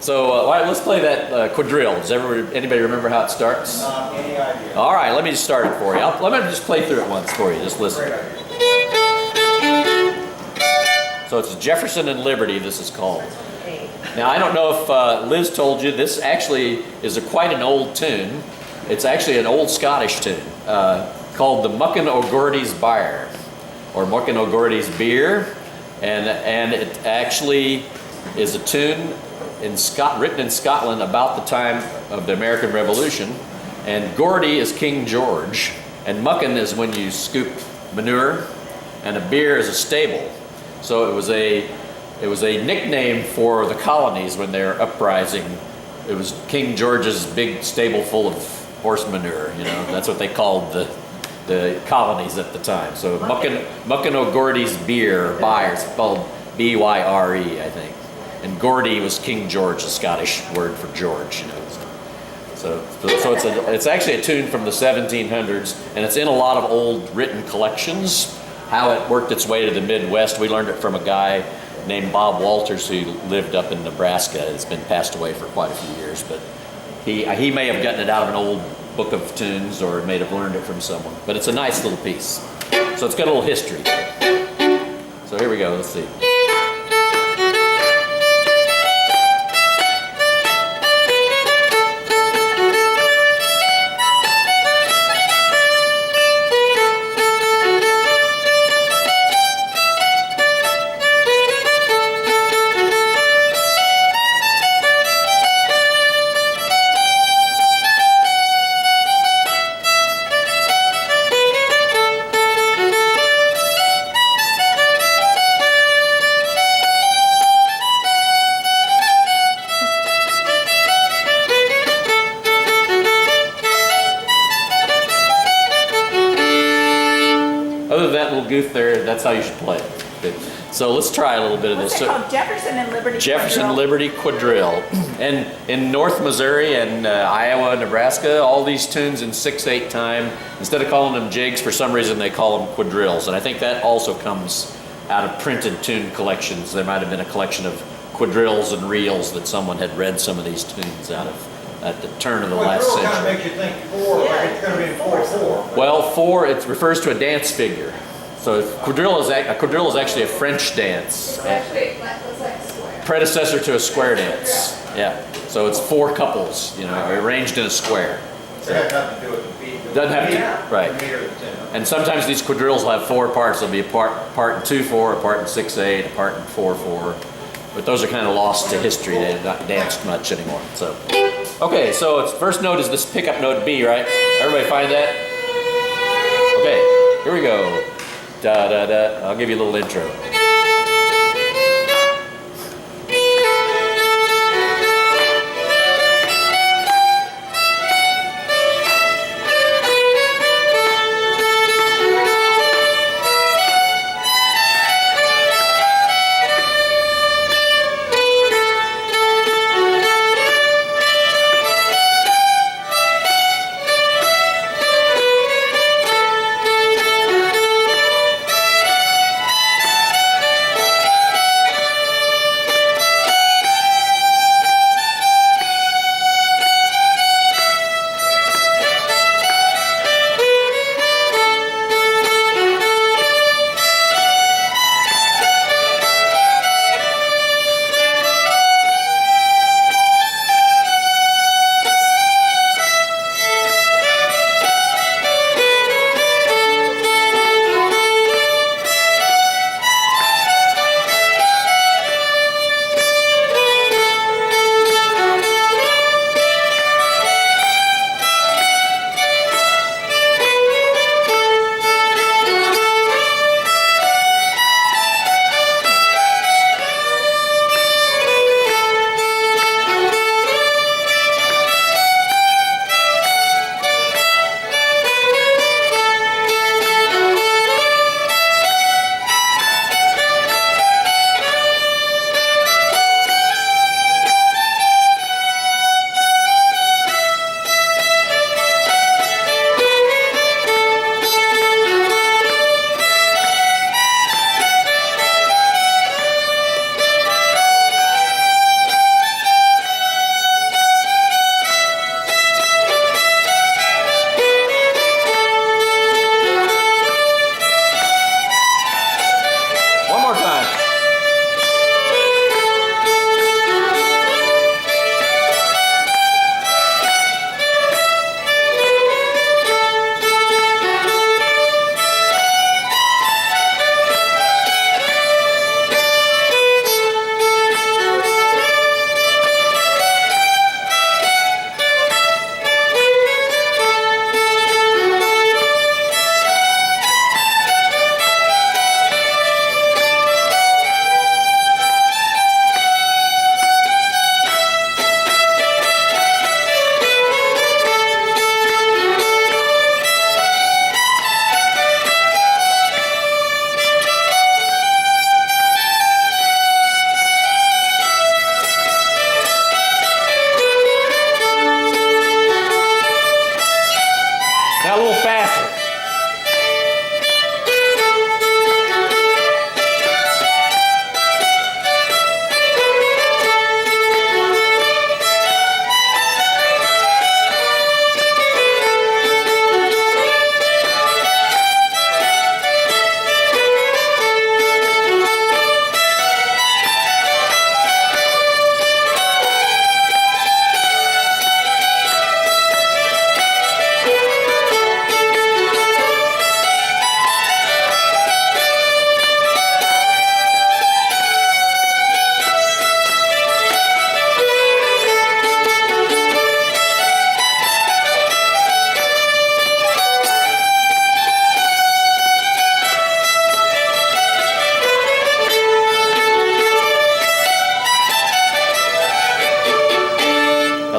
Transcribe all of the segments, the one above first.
So, all right, let's play that quadrille. Does anybody remember how it starts? Not any idea. All right, let me just start it for you. Let me just play through it once for you. Just listen. Great idea. So it's Jefferson and Liberty, this is called. Now, I don't know if Liz told you, this actually is quite an old tune. It's actually an old Scottish tune called the Muckin O'Gordy's Byre, or Muckin O'Gordy's Beer. And it actually is a tune written in Scotland about the time of the American Revolution. And Gordy is King George, and muckin is when you scoop manure, and a beer is a stable. So it was a nickname for the colonies when they were uprising. It was King George's big stable full of horse manure. You know, that's what they called the colonies at the time. So Muckin O'Gordy's Beer, Byre, spelled B-Y-R-E, I think. And Gordy was King George, the Scottish word for George. You know. So it's actually a tune from the 1700s, and it's in a lot of old written collections. How it worked its way to the Midwest, we learned it from a guy named Bob Walters who lived up in Nebraska. It's been passed away for quite a few years, but he may have gotten it out of an old book of tunes or may have learned it from someone. But it's a nice little piece. So it's got a little history. So here we go, let's see. Other than that little goof there, that's how you should play it. Good. So let's try a little bit of What's this. it called? Jefferson and Liberty. Jefferson Quadrille? Liberty Quadrille. And in North Missouri and Iowa, Nebraska, all these tunes in 6/8 time, instead of calling them jigs, for some reason they call them quadrilles. And I think that also comes out of printed tune collections. There might have been a collection of quadrilles and reels that someone had read some of these tunes out of at the turn of the last Quadrille kind of century. makes you think four, like it's going to be in 4/4. Well, four, it refers to a dance figure. So a quadrille is actually a French dance. It's actually looks like a square. Predecessor to a square dance. Yeah. So it's four couples, you know, arranged in a square. It has nothing to do with the beat. Doesn't have to, right. The meter that's in it. And sometimes these quadrilles will have four parts. There'll be a part in 2/4, a part in 6/8, a part in 4/4. But those are kind of lost to history. They're not danced much anymore. So, okay. So its first note is this pickup note B, right? Everybody find that? Okay. Here we go. Da da da. I'll give you a little intro.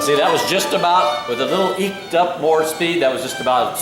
See, that was just about, with a little eked up more speed, that was just about